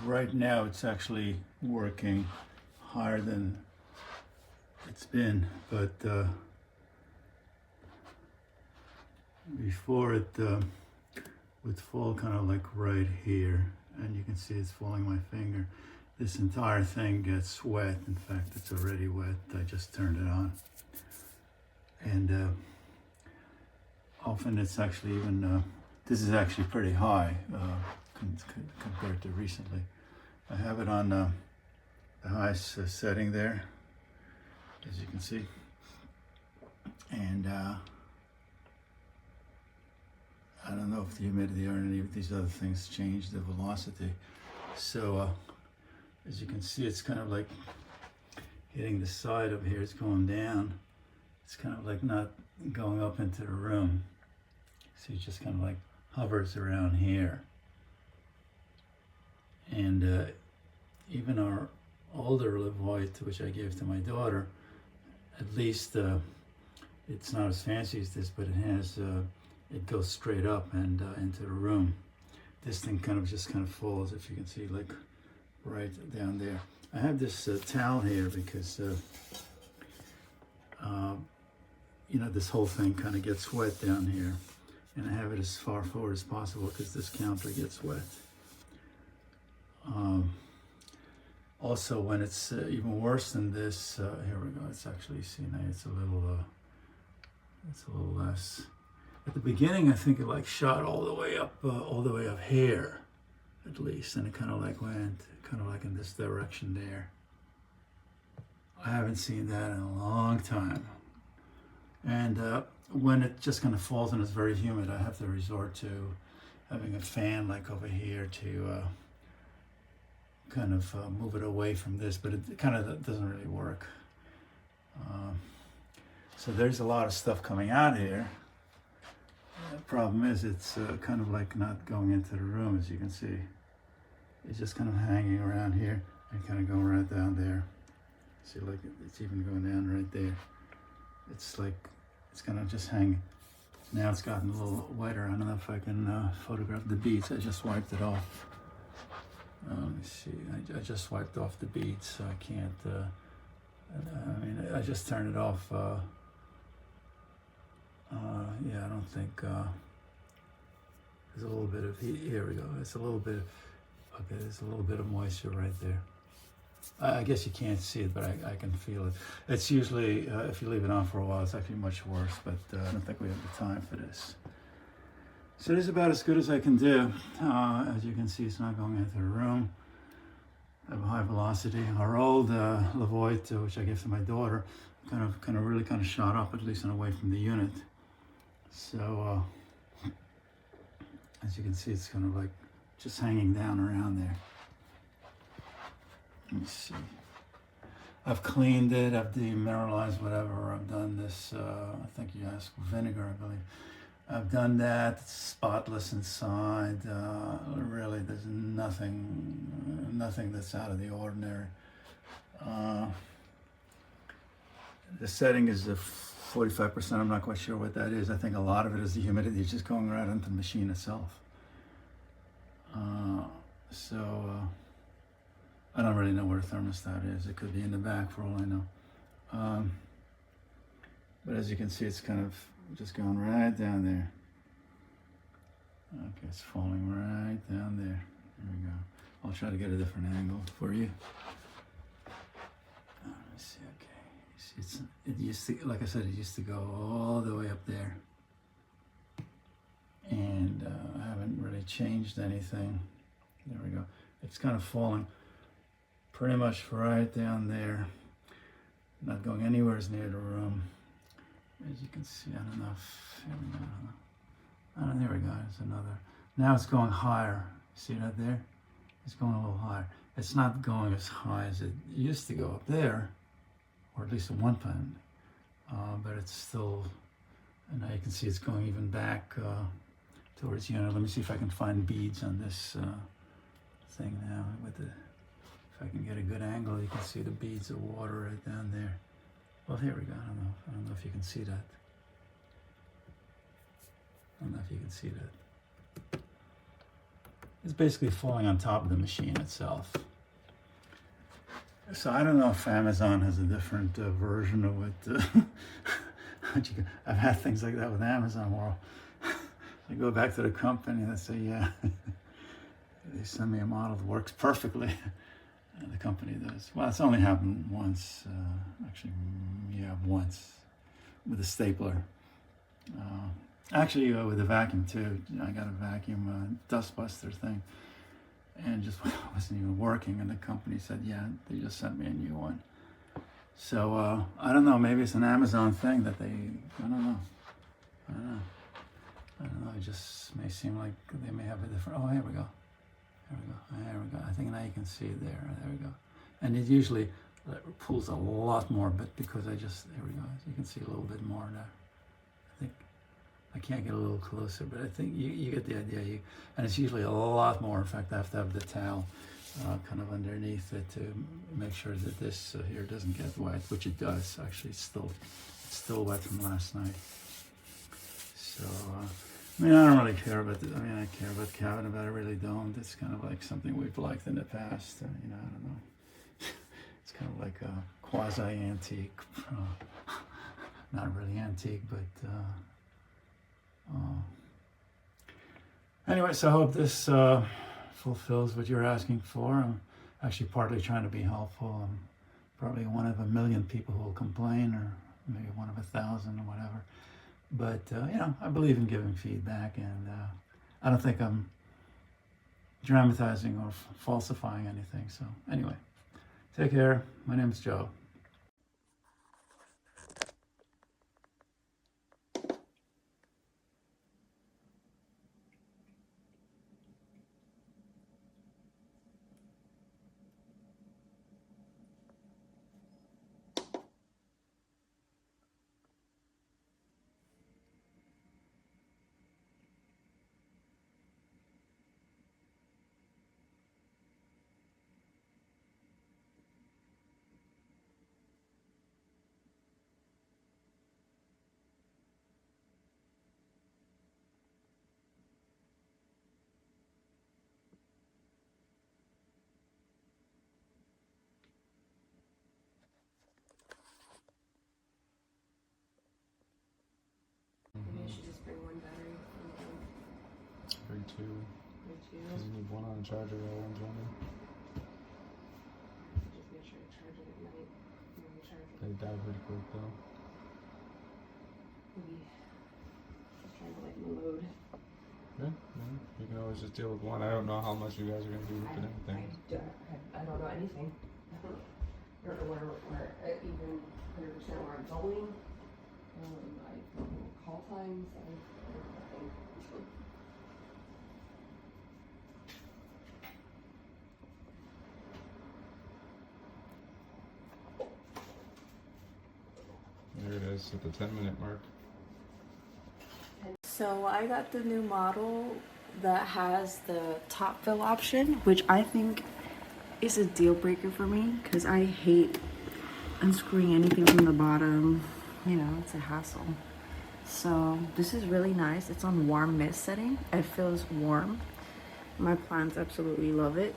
right now it's actually working higher than it's been, but before it would fall kind of like right here, and you can see it's falling my finger. This entire thing gets wet. In fact, it's already wet. I just turned it on. And often it's actually even, this is actually pretty high compared to recently. I have it on the highest setting there, as you can see. And I don't know if the humidity or any of these other things changed the velocity. So as you can see, it's kind of like hitting the side of here. It's going down. It's kind of like not going up into the room. So it just kind of like hovers around here. And even our older LEVOIT, which I gave to my daughter, at least it's not as fancy as this, but it has it goes straight up and into the room. This thing kind of falls, if you can see, like right down there. I have this towel here because you know, this whole thing kind of gets wet down here, and I have it as far forward as possible because this counter gets wet. Also, when it's even worse than this, here we go. It's actually, see now, it's a little less. At the beginning, I think it like shot all the way up here, at least, and it kind of like went kind of like in this direction there. I haven't seen that in a long time. And when it just kind of falls and it's very humid, I have to resort to having a fan like over here to kind of move it away from this, but it kind of doesn't really work. So there's a lot of stuff coming out here. The problem is it's kind of like not going into the room, as you can see. It's just kind of hanging around here and kind of going right down there. See, like it's even going down right there. It's like, it's kind of just hanging. Now it's gotten a little wetter. I don't know if I can photograph the beads. I just wiped it off. Let me see, I just wiped off the beads, so I can't, I mean, I just turned it off. Yeah, I don't think, there's a little bit of heat. Here we go. It's a little bit, okay, there's a little bit of moisture right there. I guess you can't see it, but I can feel it. It's usually, if you leave it on for a while, it's actually much worse, but I don't think we have the time for this. So this is about as good as I can do. As you can see, it's not going into the room. I have a high velocity. Our old LEVOIT, which I gave to my daughter, kind of really shot up, at least and away from the unit. So as you can see, it's kind of like just hanging down around there. Let me see. I've cleaned it, I've demineralized whatever. I've done this, I think you asked vinegar, I believe. I've done that. It's spotless inside. Really, there's nothing that's out of the ordinary. The setting is 45%. I'm not quite sure what that is. I think a lot of it is the humidity just going right into the machine itself. I don't really know where the thermostat is. It could be in the back for all I know. But as you can see, it's kind of just going right down there. Okay, it's falling right down there. There we go. I'll try to get a different angle for you. Let me see, okay. You see, it used to, like I said, it used to go all the way up there. And I haven't really changed anything. There we go. It's kind of falling pretty much right down there. Not going anywhere near the room. As you can see, I don't know if, here we go. There we go, there's another. Now it's going higher. See that there? It's going a little higher. It's not going as high as it used to go up there, or at least at one time. But it's still, and now you can see it's going even back towards the unit. Let me see if I can find beads on this thing now. If I can get a good angle, you can see the beads of water right down there. Well, here we go. I don't know if you can see that. I don't know if you can see that. it's basically falling on top of the machine itself. So I don't know if Amazon has a different version of it. I've had things like that with Amazon where I go back to the company and they say, yeah, they send me a model that works perfectly. And the company does. Well, it's only happened once, actually, yeah, once with a stapler. Actually, with a vacuum too. I got a vacuum dustbuster thing, and just wasn't even working. And the company said, "Yeah, they just sent me a new one." So I don't know. Maybe it's an Amazon thing that they. I don't know. I don't know. I don't know. It just may seem like they may have a different. Oh, here we go. There we go. There we go. I think now you can see it there. There we go. And it usually pulls a lot more, but because I just, there we go. You can see a little bit more there. I think I can't get a little closer, but I think you get the idea. And it's usually a lot more. In fact, I have to have the towel kind of underneath it to make sure that this here doesn't get wet, which it does. Actually, it's still wet from last night. So, I mean, I don't really care about I mean, I care about the cabinet, but I really don't. It's kind of like something we've liked in the past. You know, I don't know. It's kind of like a quasi-antique. Not really antique, but anyway, so I hope this fulfills what you're asking for. I'm actually partly trying to be helpful. I'm probably one of a million people who will complain, or maybe one of 1,000 or whatever. But, you know, I believe in giving feedback, and I don't think I'm dramatizing or falsifying anything. So anyway, take care. My name's Joe. Maybe I should just bring one battery. Bring two. Bring two. Because you need one on the charger while one's running. Just make sure to charge it at night. They die pretty quick though. Maybe just trying to lighten the load. Yeah, yeah. You can always just deal with one. I don't know how much you guys are going to be ripping everything. I don't know anything. I don't know where even 100% where I'm going. I don't know call times. I don't know nothing. There it is at the 10-minute mark. So I got the new model that has the top fill option, which I think is a deal breaker for me because I hate unscrewing anything from the bottom. You know, it's a hassle. So this is really nice. It's on warm mist setting. It feels warm. My plants absolutely love it.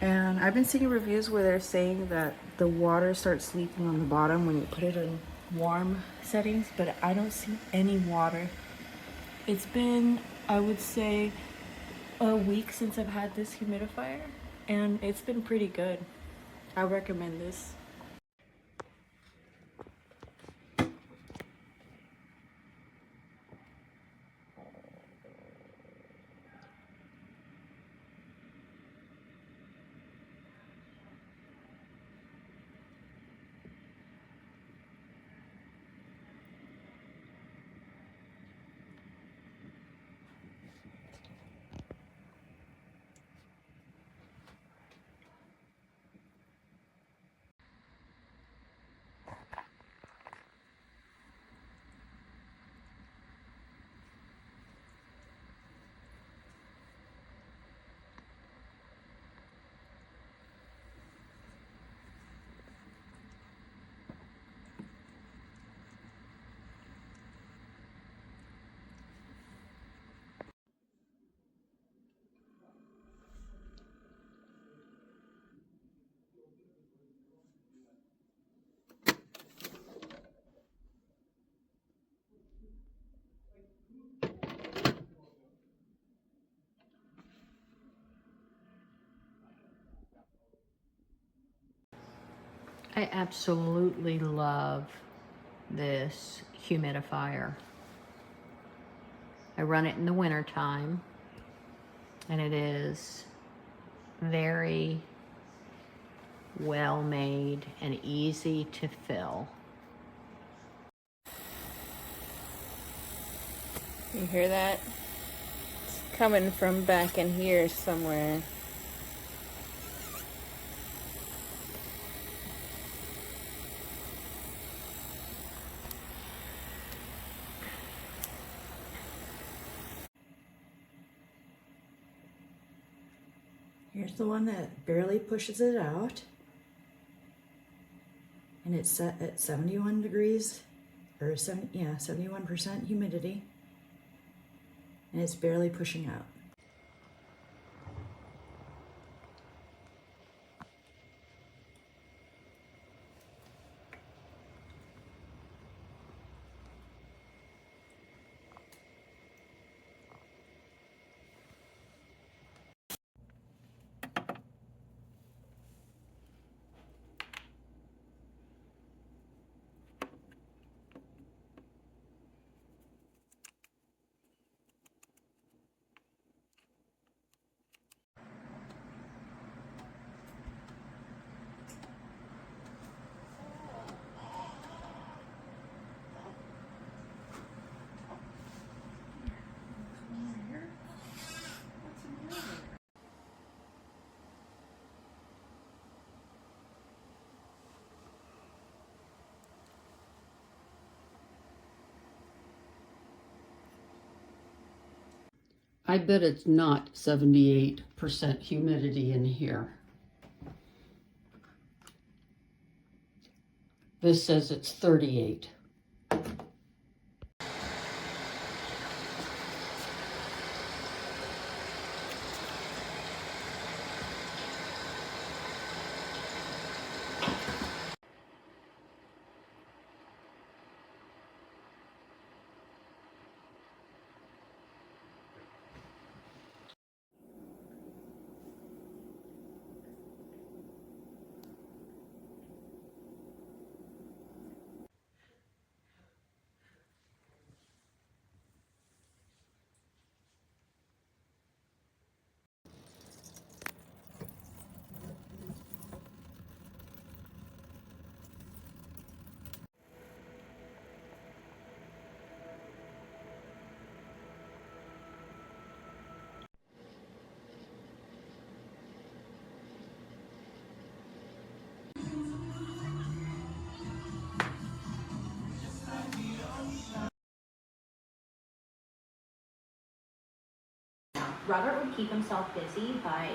And I've been seeing reviews where they're saying that the water starts leaking on the bottom when you put it in warm settings, but I don't see any water. It's been, I would say, a week since I've had this humidifier, and it's been pretty good. I recommend this. I absolutely love this humidifier. I run it in the winter time, and it is very well made and easy to fill. You hear that? It's coming from back in here somewhere. Here's the one that barely pushes it out. And it's set at 71 degrees, or 71% humidity. And it's barely pushing out. I bet it's not 78% humidity in here. This says it's 38. Robert would keep himself busy by